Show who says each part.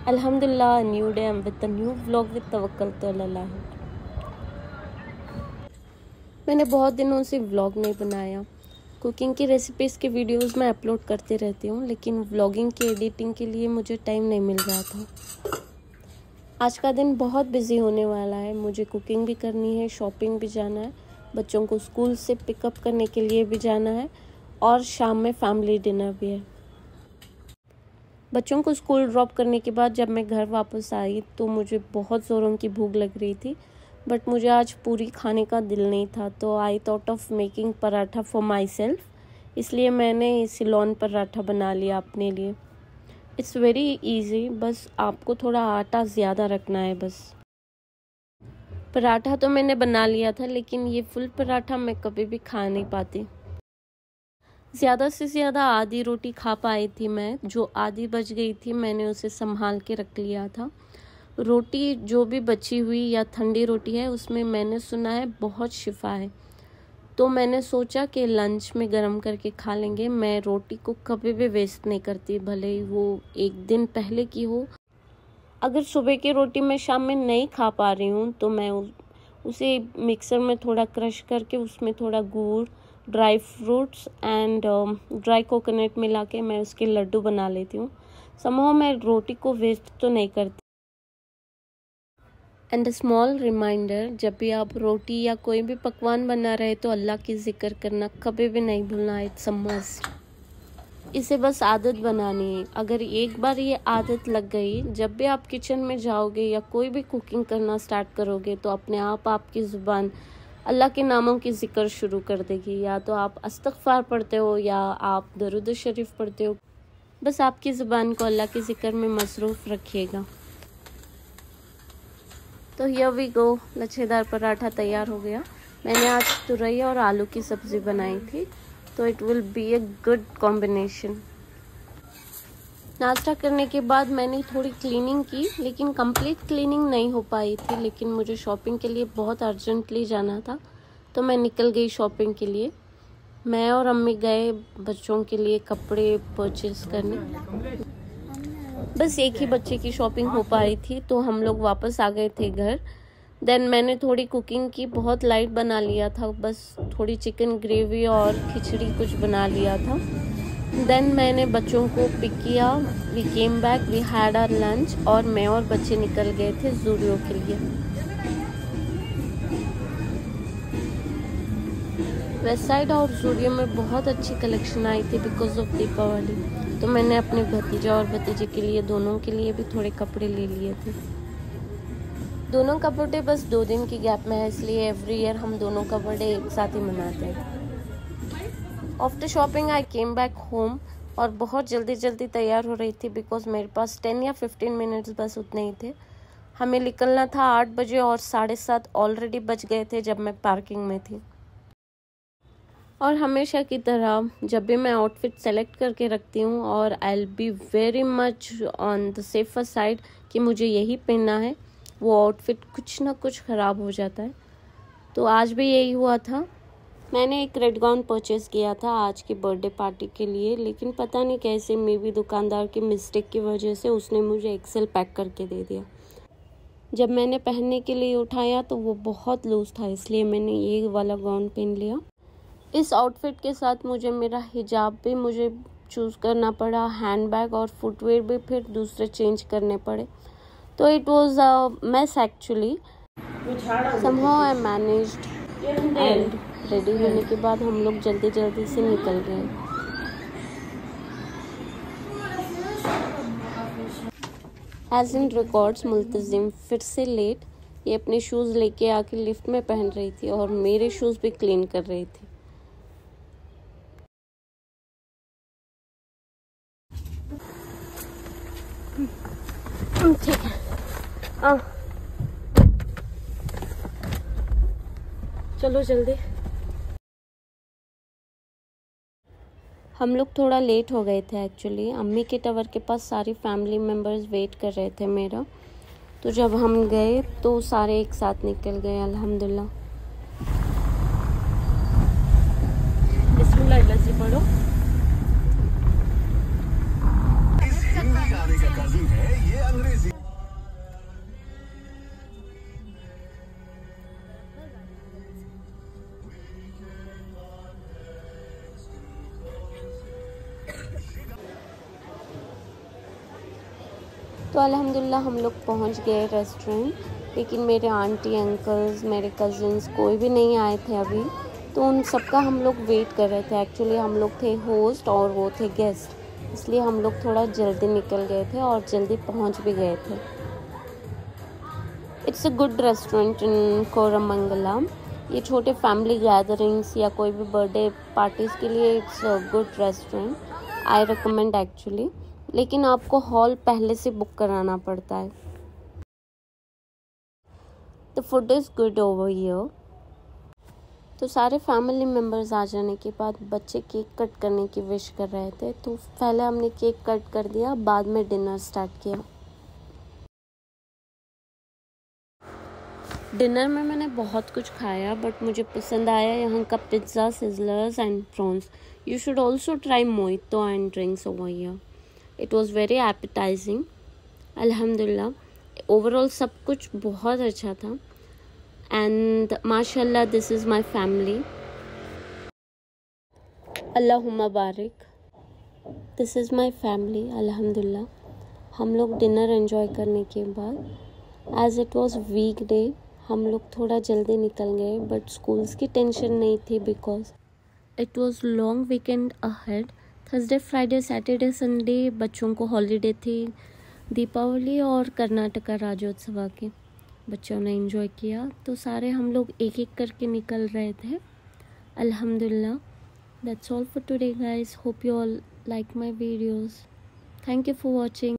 Speaker 1: Alhamdulillah, a new day and with a new vlog with Tawakkal to Allah. मैंने बहुत दिनों से vlog नहीं बनाया। कुकिंग की रेसिपीज़ के वीडियोस मैं अपलोड करते रहती हूँ, लेकिन व्लॉगिंग की एडिटिंग के लिए मुझे टाइम नहीं मिल रहा था। आज का दिन बहुत बिजी होने वाला है। मुझे कुकिंग भी करनी है, शॉपिंग भी जाना है, बच्चों को स्कूल से पिकअप करने के लिए भी जाना है और शाम में फैमिली डिनर भी है। बच्चों को स्कूल ड्रॉप करने के बाद जब मैं घर वापस आई तो मुझे बहुत ज़ोरों की भूख लग रही थी, बट मुझे आज पूरी खाने का दिल नहीं था। तो I thought of making paratha for my self, इसलिए मैंने सिलोन पराठा बना लिया अपने लिए। इट्स वेरी इजी, बस आपको थोड़ा आटा ज़्यादा रखना है बस। पराठा तो मैंने बना लिया था, लेकिन ये फुल पराठा मैं कभी भी खा नहीं पाती। ज़्यादा से ज़्यादा आधी रोटी खा पाई थी मैं, जो आधी बच गई थी मैंने उसे संभाल के रख लिया था। रोटी जो भी बची हुई या ठंडी रोटी है उसमें मैंने सुना है बहुत शिफा है, तो मैंने सोचा कि लंच में गरम करके खा लेंगे। मैं रोटी को कभी भी वेस्ट नहीं करती, भले ही वो एक दिन पहले की हो। अगर सुबह की रोटी मैं शाम में नहीं खा पा रही हूँ तो मैं उसे मिक्सर में थोड़ा क्रश करके उसमें थोड़ा गुड़, dry fruits and dry coconut मिला के मैं उसके लड्डू बना लेती हूँ। समहाउ मैं रोटी को वेस्ट तो नहीं करती। एंड अ स्मॉल रिमाइंडर, जब भी आप रोटी या कोई भी पकवान बना रहे तो अल्लाह की जिक्र करना कभी भी नहीं भूलना। It's a must. इसे बस आदत बनानी है। अगर एक बार ये आदत लग गई, जब भी आप किचन में जाओगे या कोई भी कुकिंग करना स्टार्ट करोगे तो अपने आप आपकी ज़ुबान अल्लाह के नामों की जिक्र शुरू कर देगी। या तो आप इस्तग़फ़ार पढ़ते हो या आप दरूद शरीफ पढ़ते हो, बस आपकी ज़ुबान को अल्लाह के जिक्र में मसरूफ़ रखिएगा। तो हियर वी गो, लच्छेदार पराठा तैयार हो गया। मैंने आज तुरई और आलू की सब्ज़ी बनाई थी, तो it will be a good combination. नाश्ता करने के बाद मैंने थोड़ी क्लीनिंग की, लेकिन कंप्लीट क्लीनिंग नहीं हो पाई थी। लेकिन मुझे शॉपिंग के लिए बहुत अर्जेंटली जाना था, तो मैं निकल गई शॉपिंग के लिए। मैं और अम्मी गए बच्चों के लिए कपड़े परचेज करने। बस एक ही बच्चे की शॉपिंग हो पाई थी, तो हम लोग वापस आ गए थे घर। देन मैंने थोड़ी कुकिंग की, बहुत लाइट बना लिया था, बस थोड़ी चिकन ग्रेवी और खिचड़ी कुछ बना लिया था। देन मैंने बच्चों को पिक किया, we came back, we had our lunch और मैं और बच्चे निकल गए थे ज़ूडियो के लिए। वेस्ट साइड और ज़ूडियो में बहुत अच्छी कलेक्शन आई थी बिकॉज ऑफ दीपावली, तो मैंने अपने भतीजा और भतीजे के लिए, दोनों के लिए भी थोड़े कपड़े ले लिए थे। दोनों का बर्थडे बस 2 दिन की गैप में है, इसलिए एवरी ईयर हम दोनों का बर्थडे एक साथ ही मनाते हैं। आफ्टर शॉपिंग आई केम बैक होम और बहुत जल्दी तैयार हो रही थी बिकॉज मेरे पास 10 या 15 मिनट्स बस उतने ही थे। हमें निकलना था 8 बजे और 7:30 ऑलरेडी बज गए थे जब मैं पार्किंग में थी। और हमेशा की तरह जब भी मैं आउटफिट सेलेक्ट करके रखती हूँ और I will be very much on the safer side कि मुझे यही पहनना है, वो आउटफिट कुछ ना कुछ ख़राब हो जाता है। तो आज भी यही हुआ था। मैंने एक रेड गाउन परचेज़ किया था आज की बर्थडे पार्टी के लिए, लेकिन पता नहीं कैसे, मे बी दुकानदार की मिस्टेक की वजह से उसने मुझे एक्सेल पैक करके दे दिया। जब मैंने पहनने के लिए उठाया तो वो बहुत लूज़ था, इसलिए मैंने ये वाला गाउन पहन लिया। इस आउटफिट के साथ मुझे मेरा हिजाब भी मुझे चूज़ करना पड़ा, हैंडबैग और फुटवेयर भी फिर दूसरे चेंज करने पड़े। तो it was a mess actually. Somehow I managed and ready होने के बाद हम लोग जल्दी से निकल गए। एज इन रिकॉर्ड्स, मुल्तजिम फिर से लेट। ये अपने शूज़ लेके आके लिफ्ट में पहन रही थी और मेरे शूज़ भी क्लीन कर रही थी। ठीक है, चलो जल्दी। हम लोग थोड़ा लेट हो गए थे एक्चुअली। अम्मी के टावर के पास सारी फैमिली मेम्बर्स वेट कर रहे थे मेरा, तो जब हम गए तो सारे एक साथ निकल गए अल्हम्दुलिल्लाह। बिस्मिल्लाह लस्सी पढ़ो।
Speaker 2: इस हिंदी गाने का काज़ी है ये अंग्रेजी।
Speaker 1: तो अल्हम्दुलिल्लाह हम लोग पहुंच गए रेस्टोरेंट, लेकिन मेरे आंटी अंकल्स, मेरे कज़िन्स कोई भी नहीं आए थे अभी, तो उन सबका हम लोग वेट कर रहे थे। एक्चुअली हम लोग थे होस्ट और वो थे गेस्ट, इसलिए हम लोग थोड़ा जल्दी निकल गए थे और जल्दी पहुंच भी गए थे। It's a good restaurant in Koramangalam. ये छोटे फैमिली गैदरिंग्स या कोई भी बर्थडे पार्टीज़ के लिए it's a good restaurant, I recommend actually. लेकिन आपको हॉल पहले से बुक कराना पड़ता है। The food is good over here. तो सारे फैमिली मेम्बर्स आ जाने के बाद बच्चे केक कट करने की विश कर रहे थे, तो पहले हमने केक कट कर दिया, बाद में डिनर स्टार्ट किया। डिनर में मैंने बहुत कुछ खाया, बट मुझे पसंद आया यहाँ का pizza, sizzlers and prawns. You should also try mojito and drinks over here. It was very appetising. अल्हम्दुलिल्लाह ओवरऑल सब कुछ बहुत अच्छा था। एंड माशाल्लाह दिस इज़ माई फैमिली। अल्लाहुम्मा बारिक। दिस इज़ माई फैमिली अल्हम्दुलिल्लाह। हम लोग डिनर एंजॉय करने के बाद as it was weekday हम लोग थोड़ा जल्दी निकल गए, बट स्कूल्स की टेंशन नहीं थी because it was long weekend ahead. Thursday, Friday, Saturday, Sunday बच्चों को हॉलीडे थी, दीपावली और कर्नाटका राज्योत्सव के। बच्चों ने एंजॉय किया, तो सारे हम लोग एक एक करके निकल रहे थे। अल्हम्दुलिल्लाह that's all for today guys. Hope you all like my videos. Thank you for watching.